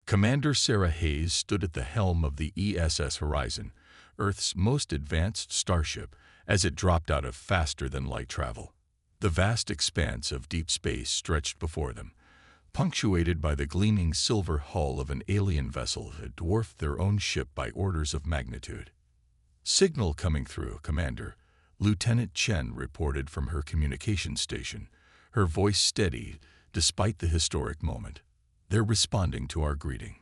Commander Sarah Hayes stood at the helm of the ESS Horizon, Earth's most advanced starship, as it dropped out of faster-than-light travel. The vast expanse of deep space stretched before them, punctuated by the gleaming silver hull of an alien vessel that dwarfed their own ship by orders of magnitude. "Signal coming through, Commander," Lieutenant Chen reported from her communication station, her voice steady despite the historic moment. "They're responding to our greeting."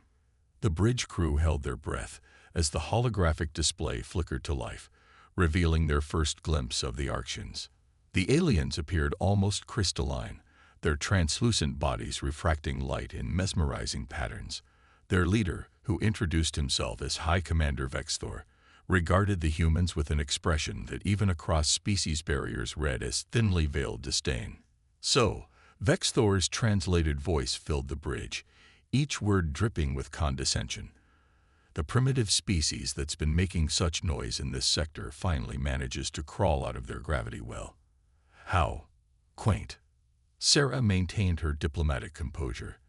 The bridge crew held their breath as the holographic display flickered to life, revealing their first glimpse of the Arctians. The aliens appeared almost crystalline, their translucent bodies refracting light in mesmerizing patterns. Their leader, who introduced himself as High Commander Vexthor, regarded the humans with an expression that even across species barriers read as thinly veiled disdain. "So," Vexthor's translated voice filled the bridge, each word dripping with condescension. "The primitive species that's been making such noise in this sector finally manages to crawl out of their gravity well. How quaint." Sarah maintained her diplomatic composure,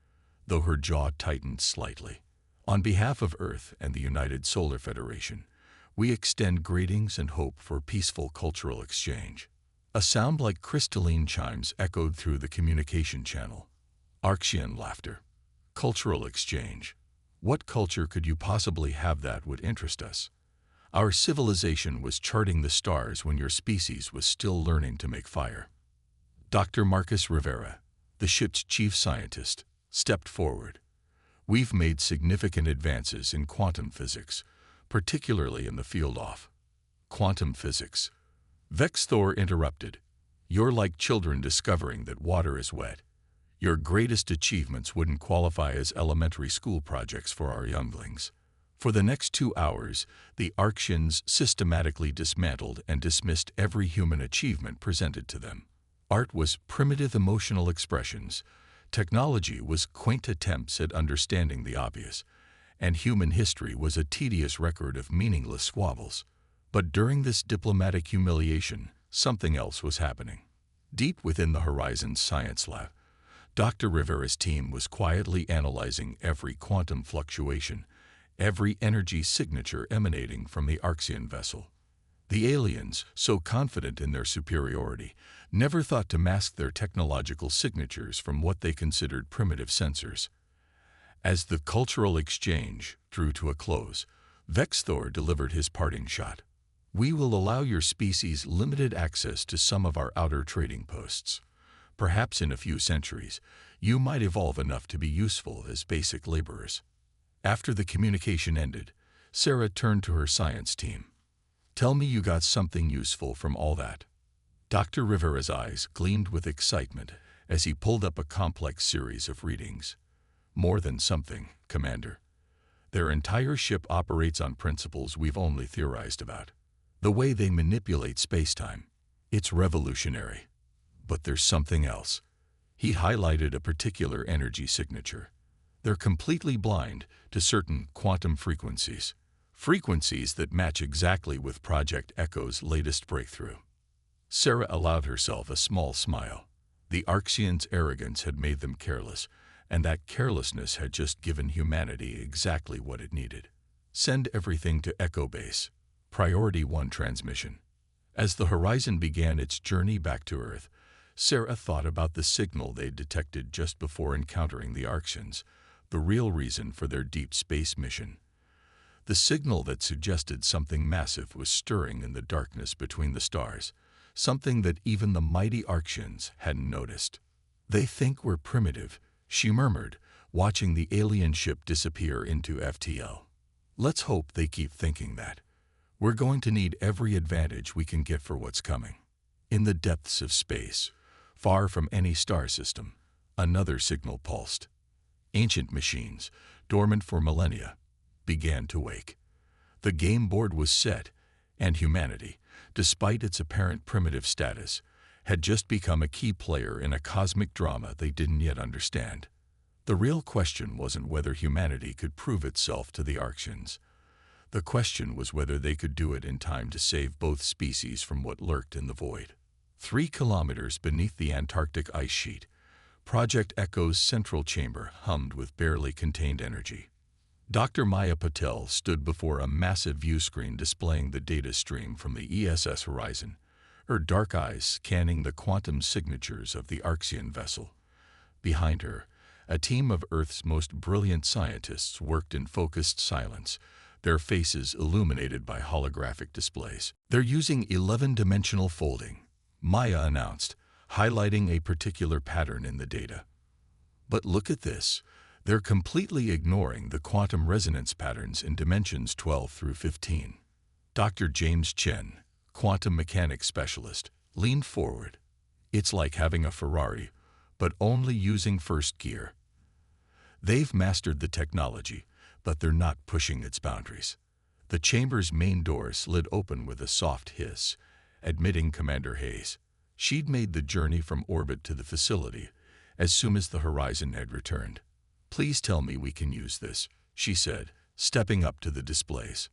though her jaw tightened slightly. "On behalf of Earth and the United Solar Federation, we extend greetings and hope for peaceful cultural exchange." A sound like crystalline chimes echoed through the communication channel. Arctian laughter. "Cultural exchange. What culture could you possibly have that would interest us? Our civilization was charting the stars when your species was still learning to make fire." Dr. Marcus Rivera, the ship's chief scientist, stepped forward. "We've made significant advances in quantum physics, particularly in the field of quantum physics." Vexthor interrupted. "You're like children discovering that water is wet. Your greatest achievements wouldn't qualify as elementary school projects for our younglings." For the next 2 hours, the Arctians systematically dismantled and dismissed every human achievement presented to them. Art was primitive emotional expressions, technology was quaint attempts at understanding the obvious, and human history was a tedious record of meaningless squabbles. But during this diplomatic humiliation, something else was happening. Deep within the Horizon Science Lab, Dr. Rivera's team was quietly analyzing every quantum fluctuation, every energy signature emanating from the Arctian vessel. The aliens, so confident in their superiority, never thought to mask their technological signatures from what they considered primitive sensors. As the cultural exchange drew to a close, Vexthor delivered his parting shot. "We will allow your species limited access to some of our outer trading posts. Perhaps in a few centuries, you might evolve enough to be useful as basic laborers." After the communication ended, Sarah turned to her science team. "Tell me you got something useful from all that." Dr. Rivera's eyes gleamed with excitement as he pulled up a complex series of readings. "More than something, Commander. Their entire ship operates on principles we've only theorized about. The way they manipulate spacetime, it's revolutionary. But there's something else." He highlighted a particular energy signature. "They're completely blind to certain quantum frequencies. Frequencies that match exactly with Project Echo's latest breakthrough." Sarah allowed herself a small smile. The Arctians' arrogance had made them careless, and that carelessness had just given humanity exactly what it needed. "Send everything to Echo Base. Priority 1 transmission." As the Horizon began its journey back to Earth, Sarah thought about the signal they'd detected just before encountering the Arctians, the real reason for their deep space mission. The signal that suggested something massive was stirring in the darkness between the stars, something that even the mighty Arctians hadn't noticed. "They think we're primitive," she murmured, watching the alien ship disappear into FTL. "Let's hope they keep thinking that. We're going to need every advantage we can get for what's coming." In the depths of space, far from any star system, another signal pulsed. Ancient machines, dormant for millennia, began to wake. The game board was set, and humanity, despite its apparent primitive status, had just become a key player in a cosmic drama they didn't yet understand. The real question wasn't whether humanity could prove itself to the Arctians. The question was whether they could do it in time to save both species from what lurked in the void. 3 kilometers beneath the Antarctic ice sheet, Project Echo's central chamber hummed with barely contained energy. Dr. Maya Patel stood before a massive view screen displaying the data stream from the ESS horizon, her dark eyes scanning the quantum signatures of the Archean vessel. Behind her, a team of Earth's most brilliant scientists worked in focused silence, their faces illuminated by holographic displays. "They're using 11-dimensional folding," Maya announced, highlighting a particular pattern in the data. "But look at this. They're completely ignoring the quantum resonance patterns in dimensions 12 through 15. Dr. James Chen, quantum mechanics specialist, leaned forward. "It's like having a Ferrari, but only using first gear. They've mastered the technology, but they're not pushing its boundaries." The chamber's main door slid open with a soft hiss, admitting Commander Hayes. She'd made the journey from orbit to the facility as soon as the horizon had returned. "Please tell me we can use this," she said, stepping up to the displays.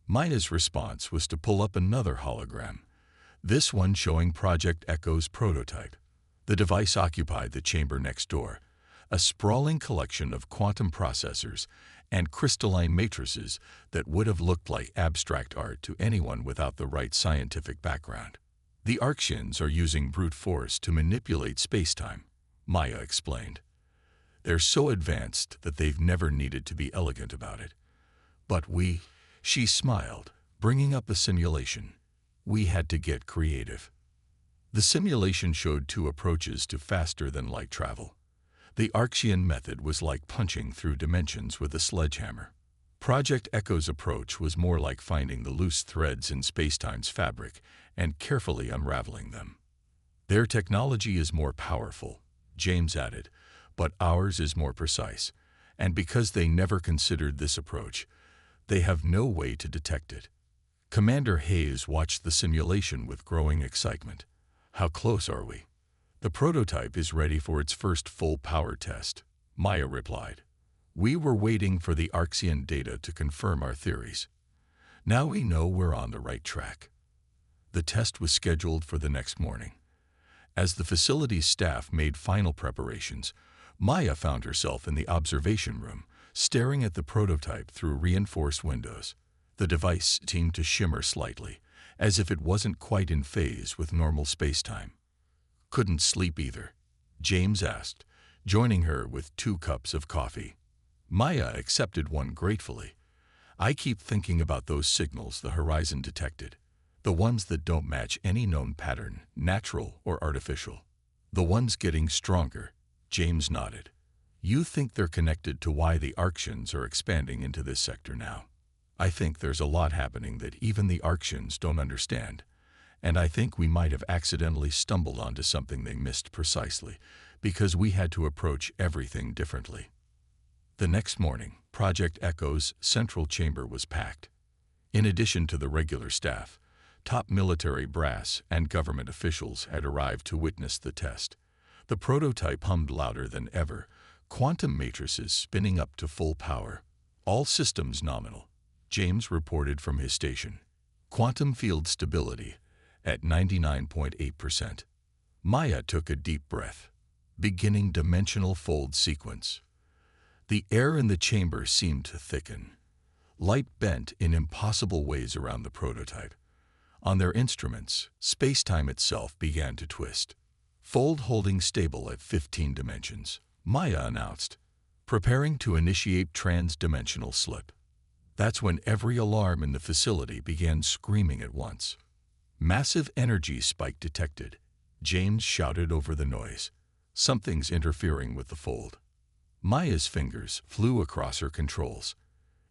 Maya's response was to pull up another hologram, this one showing Project Echo's prototype. The device occupied the chamber next door, a sprawling collection of quantum processors and crystalline matrices that would have looked like abstract art to anyone without the right scientific background. "The Archeans are using brute force to manipulate space-time," Maya explained. "They're so advanced that they've never needed to be elegant about it. But she smiled, bringing up a simulation. "We had to get creative." The simulation showed two approaches to faster-than-light travel. The Archean method was like punching through dimensions with a sledgehammer. Project Echo's approach was more like finding the loose threads in spacetime's fabric and carefully unraveling them. "Their technology is more powerful," James added, "but ours is more precise, and because they never considered this approach, they have no way to detect it." Commander Hayes watched the simulation with growing excitement. "How close are we?" "The prototype is ready for its first full power test," Maya replied. "We were waiting for the Archean data to confirm our theories. Now we know we're on the right track." The test was scheduled for the next morning. As the facility's staff made final preparations, Maya found herself in the observation room, staring at the prototype through reinforced windows. The device seemed to shimmer slightly, as if it wasn't quite in phase with normal spacetime. "Couldn't sleep either?" James asked, joining her with 2 cups of coffee. Maya accepted one gratefully. "I keep thinking about those signals the horizon detected. The ones that don't match any known pattern, natural or artificial. The ones getting stronger." James nodded. "You think they're connected to why the Archeans are expanding into this sector now?" "I think there's a lot happening that even the Archeans don't understand, and I think we might have accidentally stumbled onto something they missed precisely because we had to approach everything differently." The next morning, Project Echo's central chamber was packed. In addition to the regular staff, top military brass and government officials had arrived to witness the test. The prototype hummed louder than ever, quantum matrices spinning up to full power. "All systems nominal," James reported from his station. "Quantum field stability at 99.8%. Maya took a deep breath. "Beginning dimensional fold sequence." The air in the chamber seemed to thicken. Light bent in impossible ways around the prototype. On their instruments, space-time itself began to twist. "Fold holding stable at 15 dimensions," Maya announced, preparing to initiate trans-dimensional slip. That's when every alarm in the facility began screaming at once. "Massive energy spike detected," James shouted over the noise. "Something's interfering with the fold." Maya's fingers flew across her controls.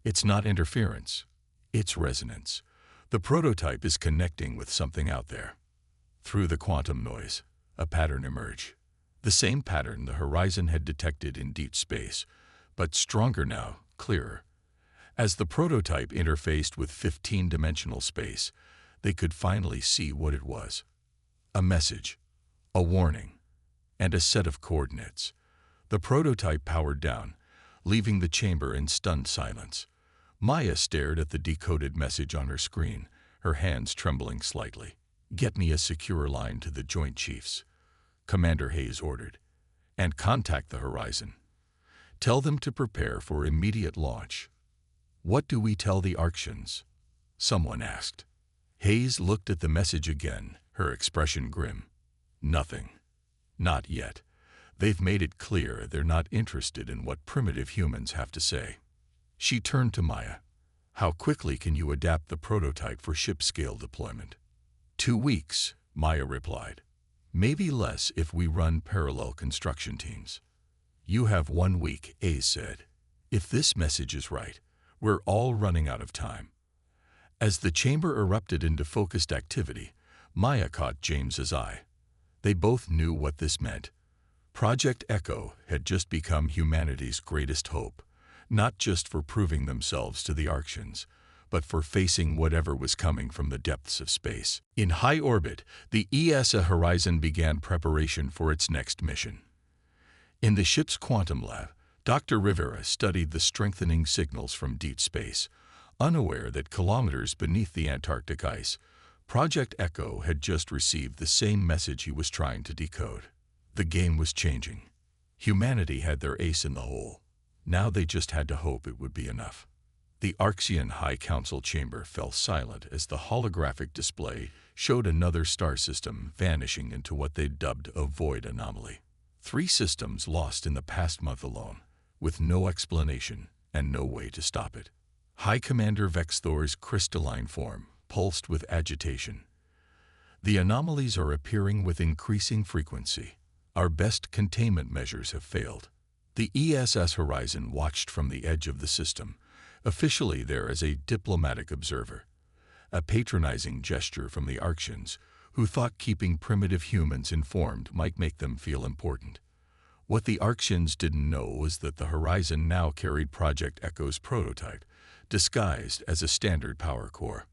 "It's not interference. It's resonance. The prototype is connecting with something out there." Through the quantum noise, a pattern emerged. The same pattern the horizon had detected in deep space, but stronger now, clearer. As the prototype interfaced with 15-dimensional space, they could finally see what it was. A message, a warning, and a set of coordinates. The prototype powered down, leaving the chamber in stunned silence. Maya stared at the decoded message on her screen, her hands trembling slightly. "Get me a secure line to the Joint Chiefs," Commander Hayes ordered. and contact the Horizon. Tell them to prepare for immediate launch." "What do we tell the Arctians?" someone asked. Hayes looked at the message again, her expression grim. "Nothing. Not yet. They've made it clear they're not interested in what primitive humans have to say." She turned to Maya. "How quickly can you adapt the prototype for ship-scale deployment?" 2 weeks, Maya replied. "Maybe less if we run parallel construction teams." "You have 1 week," Hayes said. "If this message is right, we're all running out of time." As the chamber erupted into focused activity, Maya caught James's eye. They both knew what this meant. Project Echo had just become humanity's greatest hope, not just for proving themselves to the Arctians, but for facing whatever was coming from the depths of space. In high orbit, the ESA Horizon began preparation for its next mission. In the ship's quantum lab, Dr. Rivera studied the strengthening signals from deep space. Unaware that kilometers beneath the Antarctic ice, Project Echo had just received the same message he was trying to decode. The game was changing. Humanity had their ace in the hole. Now they just had to hope it would be enough. The Arxian High Council chamber fell silent as the holographic display showed another star system vanishing into what they dubbed a void anomaly. 3 systems lost in the past month alone, with no explanation and no way to stop it. High Commander Vexthor's crystalline form pulsed with agitation. "The anomalies are appearing with increasing frequency. Our best containment measures have failed." The ESS Horizon watched from the edge of the system, officially there as a diplomatic observer. A patronizing gesture from the Arctians, who thought keeping primitive humans informed might make them feel important. What the Arctians didn't know was that the Horizon now carried Project Echo's prototype, disguised as a standard power core.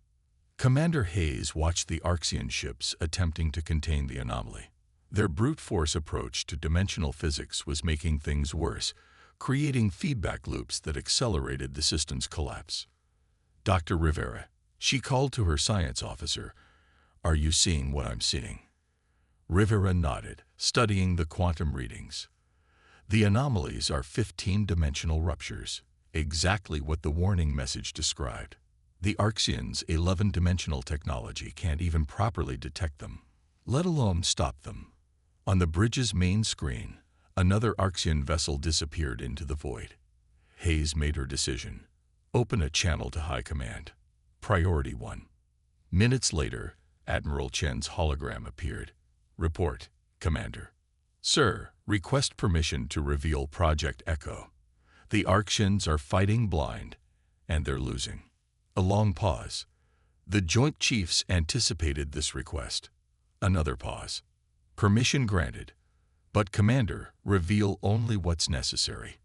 Commander Hayes watched the Arxian ships attempting to contain the anomaly. Their brute force approach to dimensional physics was making things worse, creating feedback loops that accelerated the system's collapse. "Dr. Rivera," she called to her science officer, "are you seeing what I'm seeing?" Rivera nodded, studying the quantum readings. "The anomalies are 15-dimensional ruptures, exactly what the warning message described. The Arxians' 11-dimensional technology can't even properly detect them, let alone stop them." On the bridge's main screen, another Arxian vessel disappeared into the void. Hayes made her decision. Open a channel to High Command. Priority 1. Minutes later, Admiral Chen's hologram appeared. "Report, Commander." "Sir, request permission to reveal Project Echo. The Arctians are fighting blind, and they're losing." A long pause. The Joint Chiefs anticipated this request. Another pause. "Permission granted. But Commander, reveal only what's necessary.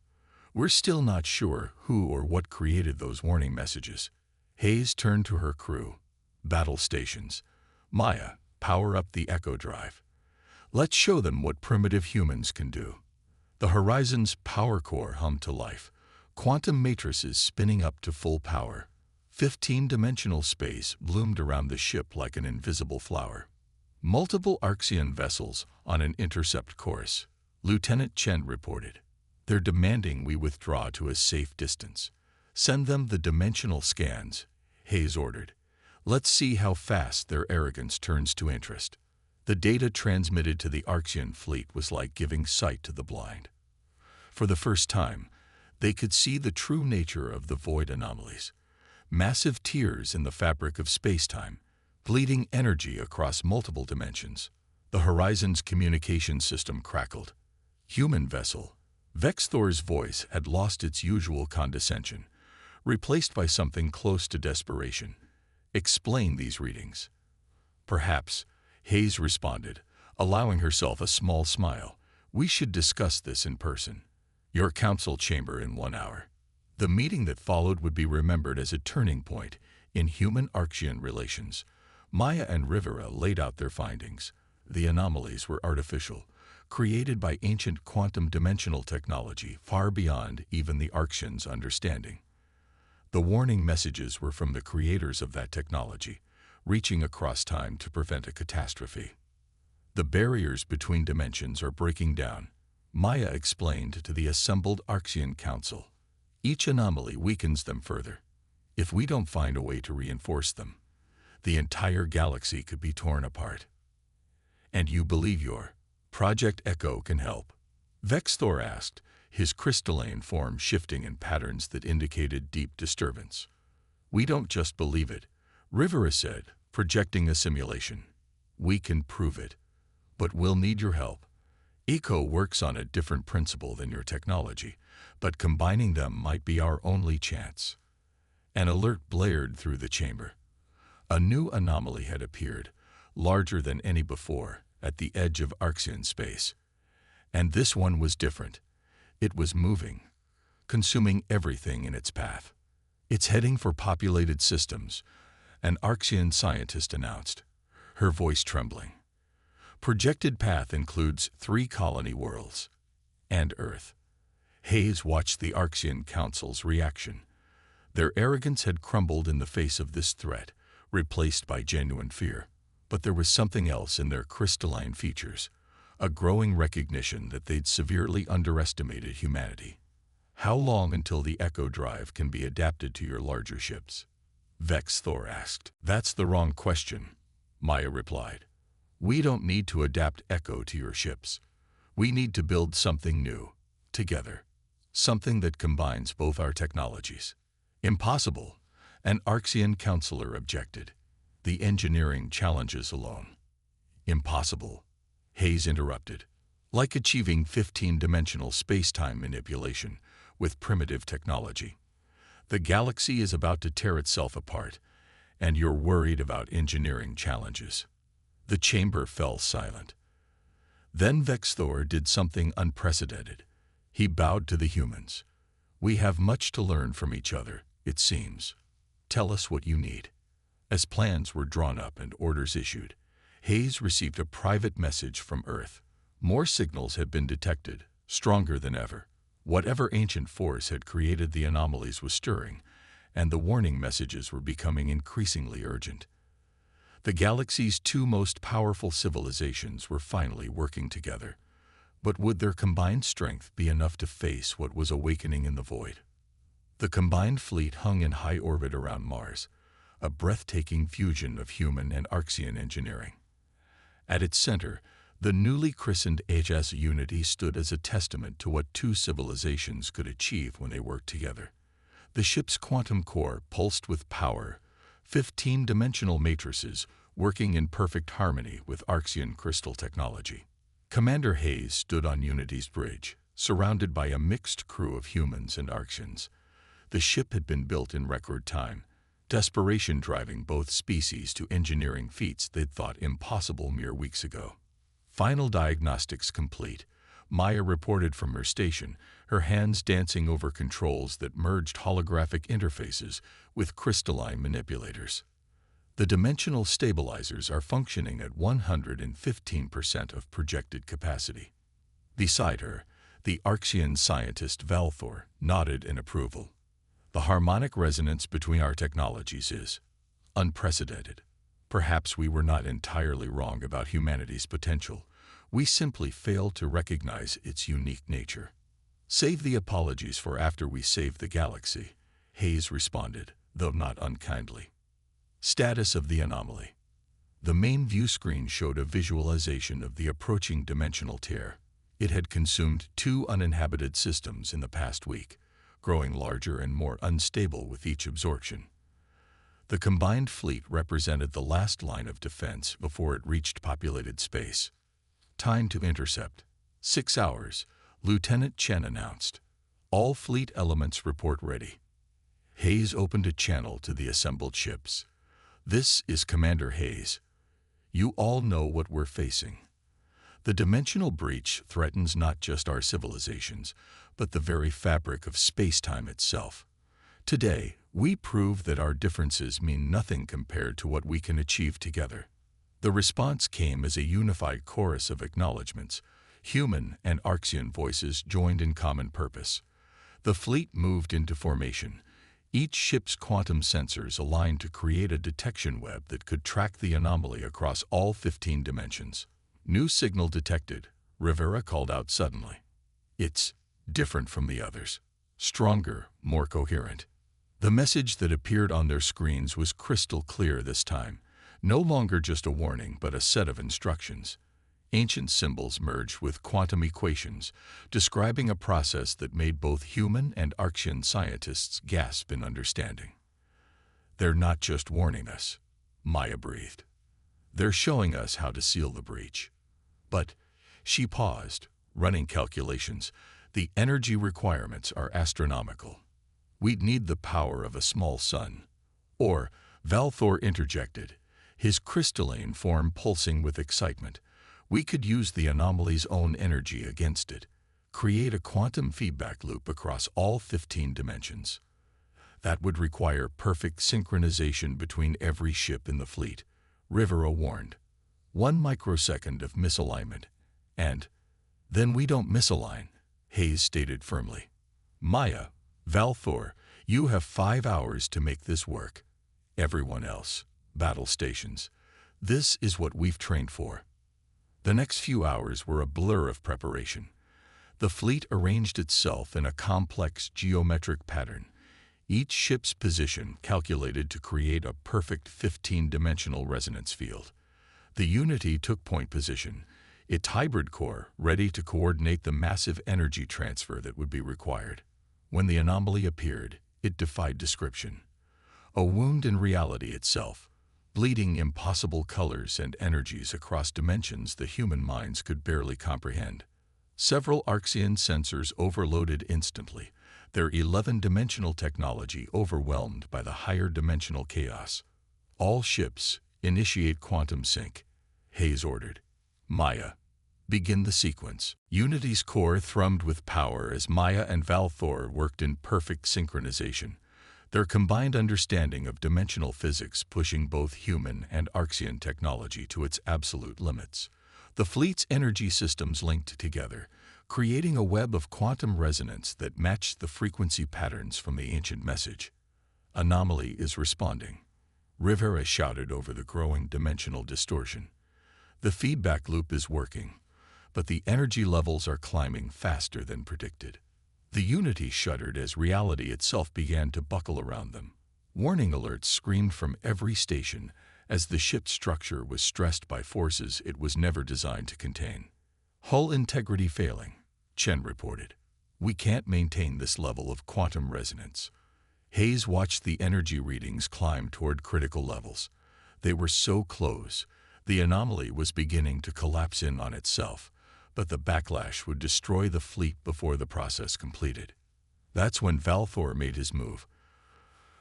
We're still not sure who or what created those warning messages." Hayes turned to her crew. "Battle stations. Maya, power up the Echo drive. Let's show them what primitive humans can do." The Horizon's power core hummed to life, quantum matrices spinning up to full power. 15-dimensional space bloomed around the ship like an invisible flower. Multiple Arxian vessels on an intercept course, Lieutenant Chen reported. "They're demanding we withdraw to a safe distance. Send them the dimensional scans," Hayes ordered. "Let's see how fast their arrogance turns to interest." The data transmitted to the Arxian fleet was like giving sight to the blind. For the first time, they could see the true nature of the void anomalies. Massive tears in the fabric of space-time, bleeding energy across multiple dimensions. The Horizon's communication system crackled. "Human vessel." Vexthor's voice had lost its usual condescension, replaced by something close to desperation. "Explain these readings." "Perhaps," Hayes responded, allowing herself a small smile. "We should discuss this in person. Your council chamber in 1 hour." The meeting that followed would be remembered as a turning point in human-Arxian relations. Maya and Rivera laid out their findings. The anomalies were artificial, created by ancient quantum dimensional technology far beyond even the Arxians' understanding. The warning messages were from the creators of that technology, reaching across time to prevent a catastrophe. "The barriers between dimensions are breaking down," Maya explained to the assembled Arxian Council. Each anomaly weakens them further. If we don't find a way to reinforce them, the entire galaxy could be torn apart. And you believe your Project Echo can help? Vexthor asked, his crystalline form shifting in patterns that indicated deep disturbance. We don't just believe it, Rivera said, projecting a simulation. We can prove it, but we'll need your help. Echo works on a different principle than your technology, but combining them might be our only chance. An alert blared through the chamber. A new anomaly had appeared, larger than any before, at the edge of Arxian space. And this one was different. It was moving, consuming everything in its path. It's heading for populated systems, an Arxian scientist announced, her voice trembling. Projected path includes 3 colony worlds and Earth. Hayes watched the Arxian Council's reaction. Their arrogance had crumbled in the face of this threat, replaced by genuine fear. But there was something else in their crystalline features, a growing recognition that they'd severely underestimated humanity. How long until the Echo Drive can be adapted to your larger ships? Vexthor asked. That's the wrong question, Maya replied. We don't need to adapt Echo to your ships. We need to build something new, together. Something that combines both our technologies. Impossible, an Arxian counselor objected. The engineering challenges alone. Impossible, Hayes interrupted. Like achieving 15-dimensional space-time manipulation with primitive technology. The galaxy is about to tear itself apart, and you're worried about engineering challenges. The chamber fell silent. Then Vexthor did something unprecedented. He bowed to the humans. We have much to learn from each other, it seems. Tell us what you need. As plans were drawn up and orders issued, Hayes received a private message from Earth. More signals had been detected, stronger than ever. Whatever ancient force had created the anomalies was stirring, and the warning messages were becoming increasingly urgent. The galaxy's 2 most powerful civilizations were finally working together. But would their combined strength be enough to face what was awakening in the void? The combined fleet hung in high orbit around Mars, a breathtaking fusion of human and Arxian engineering. At its center, the newly christened HFY Unity stood as a testament to what 2 civilizations could achieve when they worked together. The ship's quantum core pulsed with power, 15-dimensional matrices working in perfect harmony with Arxian crystal technology. Commander Hayes stood on Unity's bridge, surrounded by a mixed crew of humans and Arxians. The ship had been built in record time, desperation driving both species to engineering feats they'd thought impossible mere weeks ago. Final diagnostics complete, Maya reported from her station, her hands dancing over controls that merged holographic interfaces with crystalline manipulators. The dimensional stabilizers are functioning at 115% of projected capacity. Beside her, the Arxian scientist Valthor nodded in approval. The harmonic resonance between our technologies is unprecedented. Perhaps we were not entirely wrong about humanity's potential. We simply failed to recognize its unique nature. Save the apologies for after we saved the galaxy, Hayes responded, though not unkindly. Status of the anomaly. The main view screen showed a visualization of the approaching dimensional tear. It had consumed 2 uninhabited systems in the past week, growing larger and more unstable with each absorption. The combined fleet represented the last line of defense before it reached populated space. Time to intercept. 6 hours, Lieutenant Chen announced. All fleet elements report ready. Hayes opened a channel to the assembled ships. This is Commander Hayes. You all know what we're facing. The dimensional breach threatens not just our civilizations, but the very fabric of space-time itself. Today, we prove that our differences mean nothing compared to what we can achieve together. The response came as a unified chorus of acknowledgments. Human and Arxian voices joined in common purpose. The fleet moved into formation, each ship's quantum sensors aligned to create a detection web that could track the anomaly across all 15 dimensions. New signal detected, Rivera called out suddenly. It's different from the others, stronger, more coherent. The message that appeared on their screens was crystal clear this time, no longer just a warning but a set of instructions. Ancient symbols merged with quantum equations, describing a process that made both human and Archean scientists gasp in understanding. "They're not just warning us," Maya breathed. "They're showing us how to seal the breach." But she paused, running calculations. "The energy requirements are astronomical. We'd need the power of a small sun." Or, Valthor interjected, his crystalline form pulsing with excitement, "we could use the anomaly's own energy against it, create a quantum feedback loop across all 15 dimensions. That would require perfect synchronization between every ship in the fleet," Rivera warned. "1 microsecond of misalignment, and then we don't misalign," Hayes stated firmly. "Maya, Valthor, you have 5 hours to make this work. Everyone else, battle stations, this is what we've trained for." The next few hours were a blur of preparation. The fleet arranged itself in a complex geometric pattern, each ship's position calculated to create a perfect 15-dimensional resonance field. The Unity took point position, its hybrid core ready to coordinate the massive energy transfer that would be required. When the anomaly appeared, it defied description. A wound in reality itself, bleeding impossible colors and energies across dimensions the human minds could barely comprehend. Several Archean sensors overloaded instantly, their 11-dimensional technology overwhelmed by the higher dimensional chaos. "All ships, initiate quantum sync," Hayes ordered. "Maya, begin the sequence." Unity's core thrummed with power as Maya and Valthor worked in perfect synchronization, their combined understanding of dimensional physics pushing both human and Archean technology to its absolute limits. The fleet's energy systems linked together, creating a web of quantum resonance that matched the frequency patterns from the ancient message. "Anomaly is responding," Rivera shouted over the growing dimensional distortion. "The feedback loop is working, but the energy levels are climbing faster than predicted." The Unity shuddered as reality itself began to buckle around them. Warning alerts screamed from every station as the ship's structure was stressed by forces it was never designed to contain. "Hull integrity failing," Chen reported. "We can't maintain this level of quantum resonance." Hayes watched the energy readings climb toward critical levels. They were so close, the anomaly was beginning to collapse in on itself, but the backlash would destroy the fleet before the process completed. That's when Valthor made his move.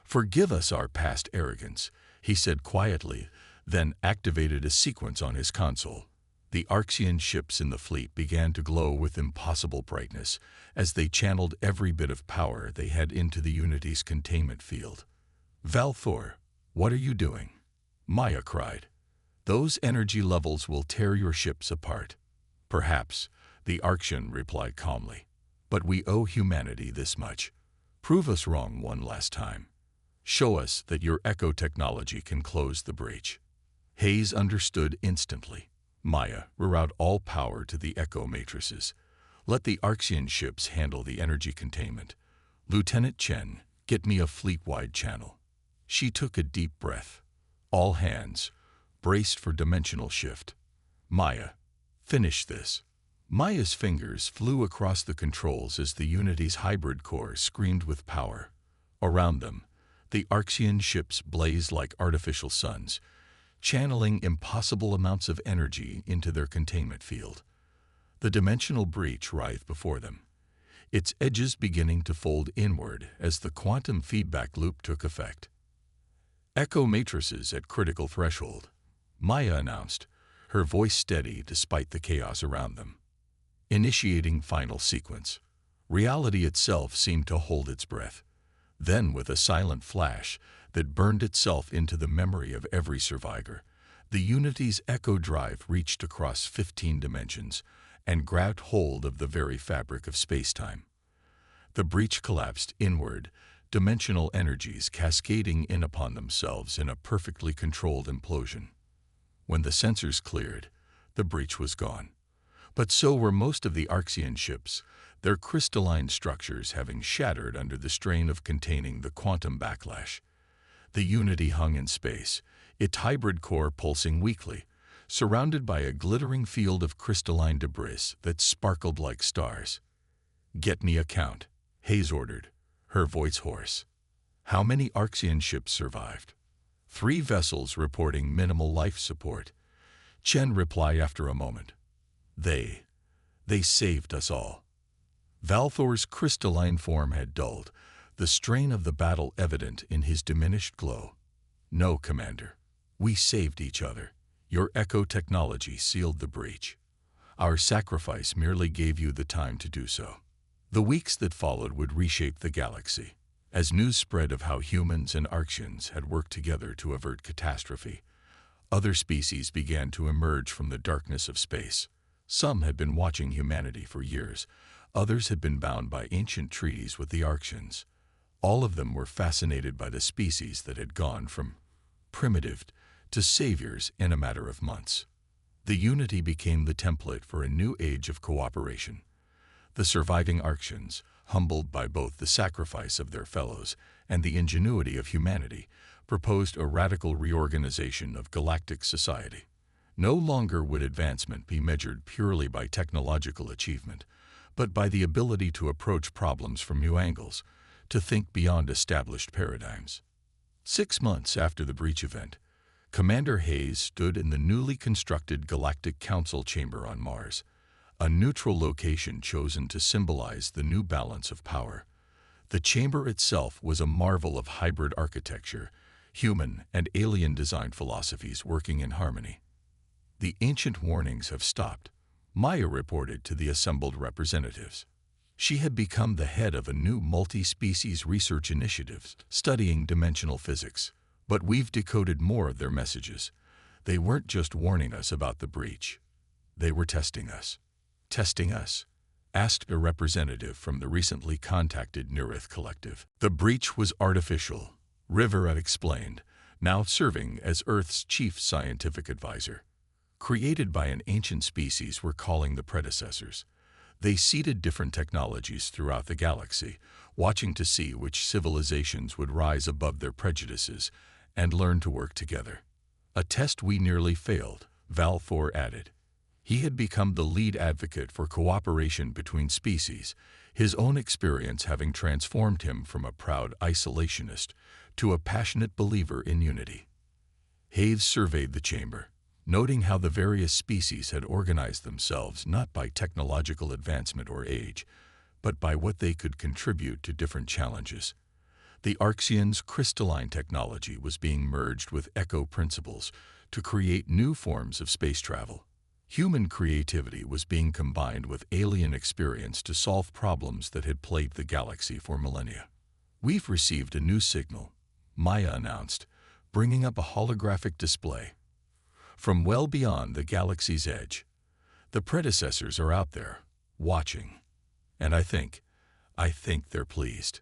"Forgive us our past arrogance," he said quietly, then activated a sequence on his console. The Archean ships in the fleet began to glow with impossible brightness as they channeled every bit of power they had into the Unity's containment field. "Valthor, what are you doing?" Maya cried. "Those energy levels will tear your ships apart." "Perhaps," the Archean replied calmly. "But we owe humanity this much. Prove us wrong one last time. Show us that your echo technology can close the breach." Hayes understood instantly. "Maya, reroute all power to the echo matrices. Let the Archean ships handle the energy containment. Lieutenant Chen, get me a fleet-wide channel." She took a deep breath. All hands braced for dimensional shift. "Maya, finish this." Maya's fingers flew across the controls as the Unity's hybrid core screamed with power. Around them, the Archean ships blazed like artificial suns, channeling impossible amounts of energy into their containment field. The dimensional breach writhed before them, its edges beginning to fold inward as the quantum feedback loop took effect. "Echo matrices at critical threshold," Maya announced, her voice steady despite the chaos around them. "Initiating final sequence." Reality itself seemed to hold its breath. Then, with a silent flash that burned itself into the memory of every survivor, the Unity's echo drive reached across 15 dimensions and grabbed hold of the very fabric of space-time. The breach collapsed inward, dimensional energies cascading in upon themselves in a perfectly controlled implosion. When the sensors cleared, the breach was gone. But so were most of the Archean ships, their crystalline structures having shattered under the strain of containing the quantum backlash. The Unity hung in space, its hybrid core pulsing weakly, surrounded by a glittering field of crystalline debris that sparkled like stars. "Get me a count," Hayes ordered, her voice hoarse. "How many Arxian ships survived?" "3 vessels reporting minimal life support," Chen replied after a moment. They saved us all." Valthor's crystalline form had dulled, the strain of the battle evident in his diminished glow. "No, Commander. We saved each other. Your echo technology sealed the breach. Our sacrifice merely gave you the time to do so." The weeks that followed would reshape the galaxy. As news spread of how humans and Arxians had worked together to avert catastrophe, other species began to emerge from the darkness of space. Some had been watching humanity for years. Others had been bound by ancient treaties with the Arxians. All of them were fascinated by the species that had gone from primitive to saviors in a matter of months. The Unity became the template for a new age of cooperation. The surviving Arxians, humbled by both the sacrifice of their fellows and the ingenuity of humanity, proposed a radical reorganization of galactic society. No longer would advancement be measured purely by technological achievement, but by the ability to approach problems from new angles, to think beyond established paradigms. 6 months after the breach event, Commander Hayes stood in the newly constructed Galactic Council chamber on Mars, a neutral location chosen to symbolize the new balance of power. The chamber itself was a marvel of hybrid architecture, human and alien design philosophies working in harmony. "The ancient warnings have stopped," Maya reported to the assembled representatives. She had become the head of a new multi-species research initiative studying dimensional physics. "But we've decoded more of their messages. They weren't just warning us about the breach. They were testing us." "Testing us?" asked a representative from the recently contacted Neurith Collective. "The breach was artificial," Rivera explained, now serving as Earth's chief scientific advisor. "Created by an ancient species we're calling the predecessors. They seeded different technologies throughout the galaxy, watching to see which civilizations would rise above their prejudices and learn to work together. A test we nearly failed," Valthor added. He had become the lead advocate for cooperation between species, his own experience having transformed him from a proud isolationist to a passionate believer in unity. Hayes surveyed the chamber, noting how the various species had organized themselves not by technological advancement or age, but by what they could contribute to different challenges. The Arxians' crystalline technology was being merged with echo principles to create new forms of space travel. Human creativity was being combined with alien experience to solve problems that had plagued the galaxy for millennia. "We've received a new signal," Maya announced, bringing up a holographic display. "From well beyond the galaxy's edge. The predecessors are out there, watching. And I think they're pleased."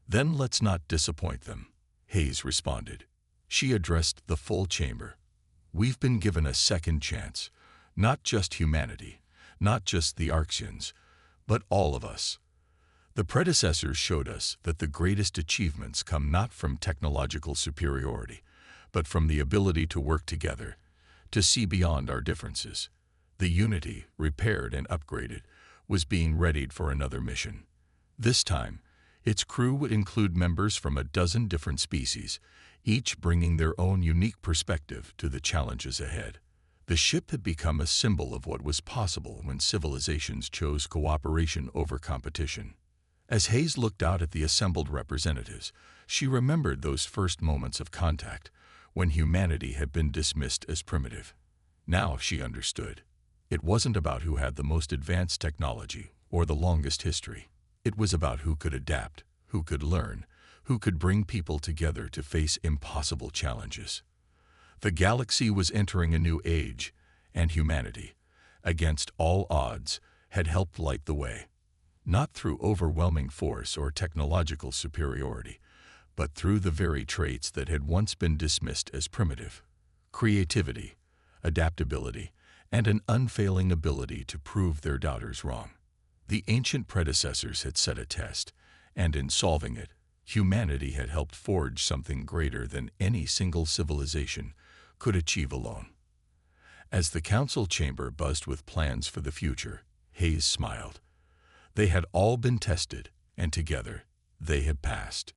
"Then let's not disappoint them," Hayes responded. She addressed the full chamber. "We've been given a second chance. Not just humanity, not just the Arxians, but all of us. The predecessors showed us that the greatest achievements come not from technological superiority, but from the ability to work together, to see beyond our differences." The Unity, repaired and upgraded, was being readied for another mission. This time, its crew would include members from a dozen different species, each bringing their own unique perspective to the challenges ahead. The ship had become a symbol of what was possible when civilizations chose cooperation over competition. As Hayes looked out at the assembled representatives, she remembered those first moments of contact, when humanity had been dismissed as primitive. Now she understood. It wasn't about who had the most advanced technology or the longest history. It was about who could adapt, who could learn, who could bring people together to face impossible challenges. The galaxy was entering a new age, and humanity, against all odds, had helped light the way. Not through overwhelming force or technological superiority, but through the very traits that had once been dismissed as primitive: creativity, adaptability, and an unfailing ability to prove their doubters wrong. The ancient predecessors had set a test, and in solving it, humanity had helped forge something greater than any single civilization could achieve alone. As the council chamber buzzed with plans for the future, Hayes smiled. They had all been tested, and together they had passed.